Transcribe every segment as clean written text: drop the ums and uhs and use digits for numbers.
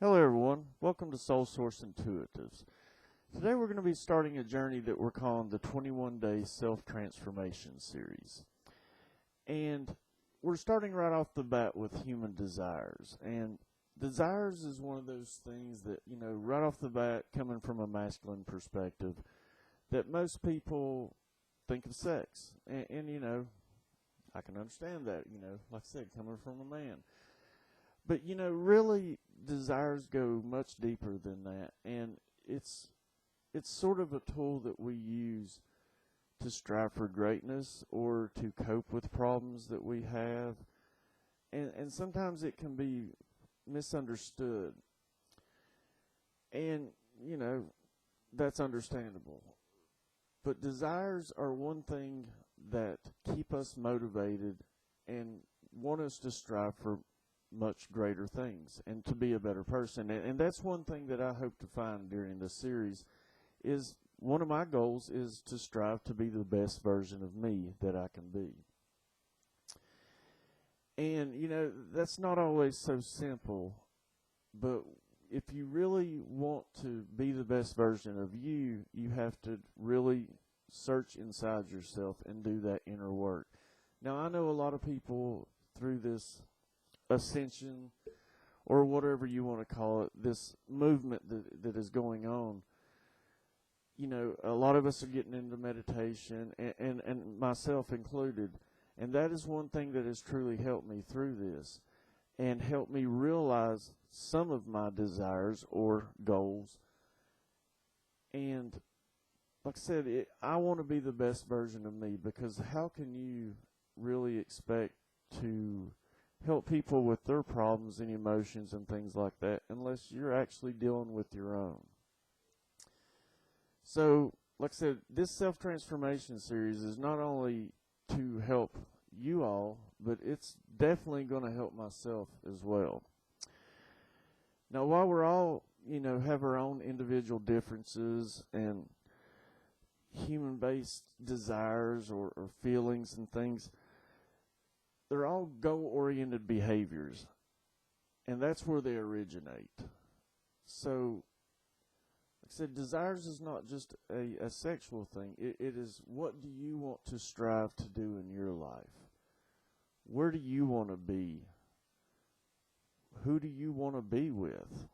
Hello everyone, welcome to Soul Source Intuitives. Today we're going to be starting a journey that we're calling the 21-Day Self-Transformation Series. And we're starting right off the bat with human desires. And desires is one of those things that, right off the bat, coming from a masculine perspective, that most people think of sex. And I can understand that, like I said, coming from a man. But, really, desires go much deeper than that. And it's sort of a tool that we use to strive for greatness or to cope with problems that we have. And sometimes it can be misunderstood. And, that's understandable. But desires are one thing that keep us motivated and want us to strive for much greater things and to be a better person. And that's one thing that I hope to find during this series is one of my goals is to strive to be the best version of me that I can be. And, that's not always so simple, but if you really want to be the best version of you, you have to really search inside yourself and do that inner work. Now, I know a lot of people through this ascension, or whatever you want to call it, this movement that is going on, a lot of us are getting into meditation, and myself included, and that is one thing that has truly helped me through this, and helped me realize some of my desires or goals. And like I said, I want to be the best version of me, because how can you really expect to help people with their problems and emotions and things like that unless you're actually dealing with your own? So, like I said, this self-transformation series is not only to help you all, but it's definitely going to help myself as well. Now, while we're all, have our own individual differences and human-based desires or feelings and things, they're all goal-oriented behaviors, and that's where they originate. So, like I said, desires is not just a sexual thing. It is, what do you want to strive to do in your life? Where do you want to be? Who do you want to be with?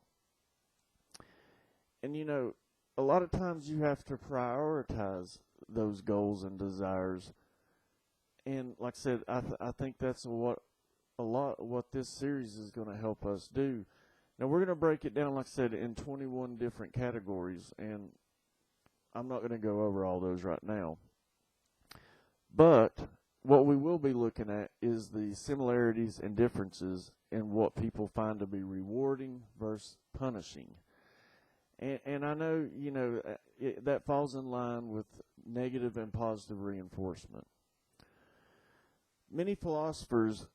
And, a lot of times you have to prioritize those goals and desires. And like I said, I think that's what this series is going to help us do. Now, we're going to break it down, like I said, in 21 different categories, and I'm not going to go over all those right now. But what we will be looking at is the similarities and differences in what people find to be rewarding versus punishing. And I know, that falls in line with negative and positive reinforcement. Many philosophers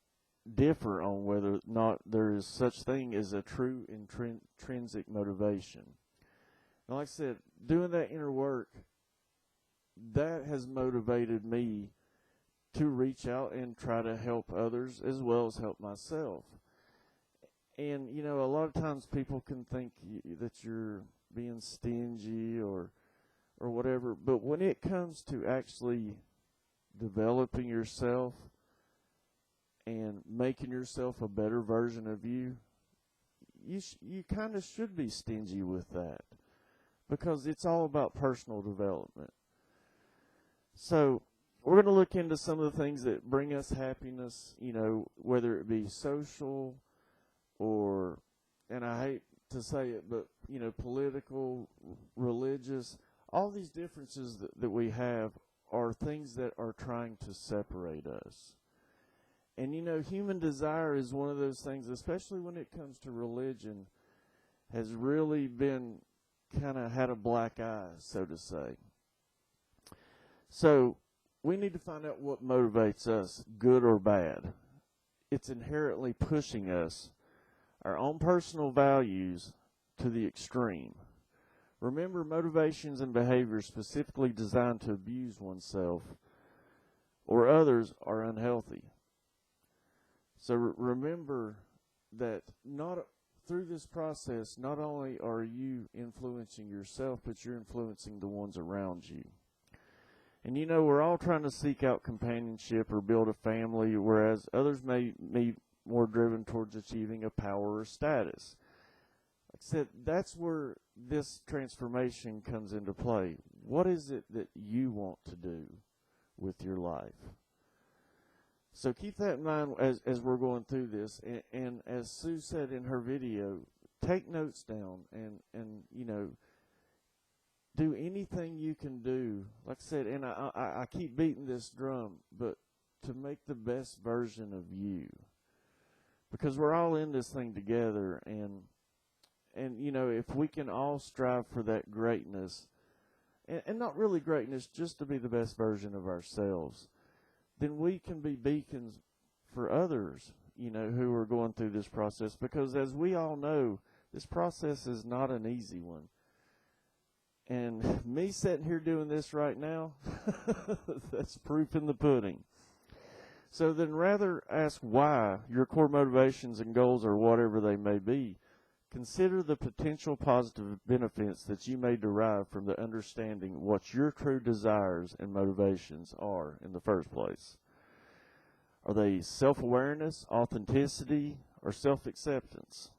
differ on whether or not there is such thing as a true intrinsic motivation. Now, like I said, doing that inner work, that has motivated me to reach out and try to help others as well as help myself. And, a lot of times people can think that you're being stingy or whatever, but when it comes to actually developing yourself and making yourself a better version of you, you kind of should be stingy with that, because it's all about personal development. So we're going to look into some of the things that bring us happiness, whether it be social or, and I hate to say it, but, political, religious, all these differences that we have are things that are trying to separate us. And, human desire is one of those things, especially when it comes to religion, has really been kind of had a black eye, so to say. So we need to find out what motivates us, good or bad. It's inherently pushing us, our own personal values, to the extreme. Remember, motivations and behaviors specifically designed to abuse oneself or others are unhealthy. So remember that not through this process, not only are you influencing yourself, but you're influencing the ones around you. And you know, we're all trying to seek out companionship or build a family, whereas others may be more driven towards achieving a power or status. Like I said, that's where this transformation comes into play. What is it that you want to do with your life? So keep that in mind as we're going through this. And as Sue said in her video, take notes down and you know, do anything you can do. Like I said, and I keep beating this drum, but to make the best version of you. Because we're all in this thing together, and you know, if we can all strive for that greatness, and not really greatness, just to be the best version of ourselves, then we can be beacons for others, you know, who are going through this process. Because as we all know, this process is not an easy one. And me sitting here doing this right now, that's proof in the pudding. So then rather ask why your core motivations and goals are whatever they may be. Consider the potential positive benefits that you may derive from the understanding what your true desires and motivations are in the first place. Are they self-awareness, authenticity, or self-acceptance?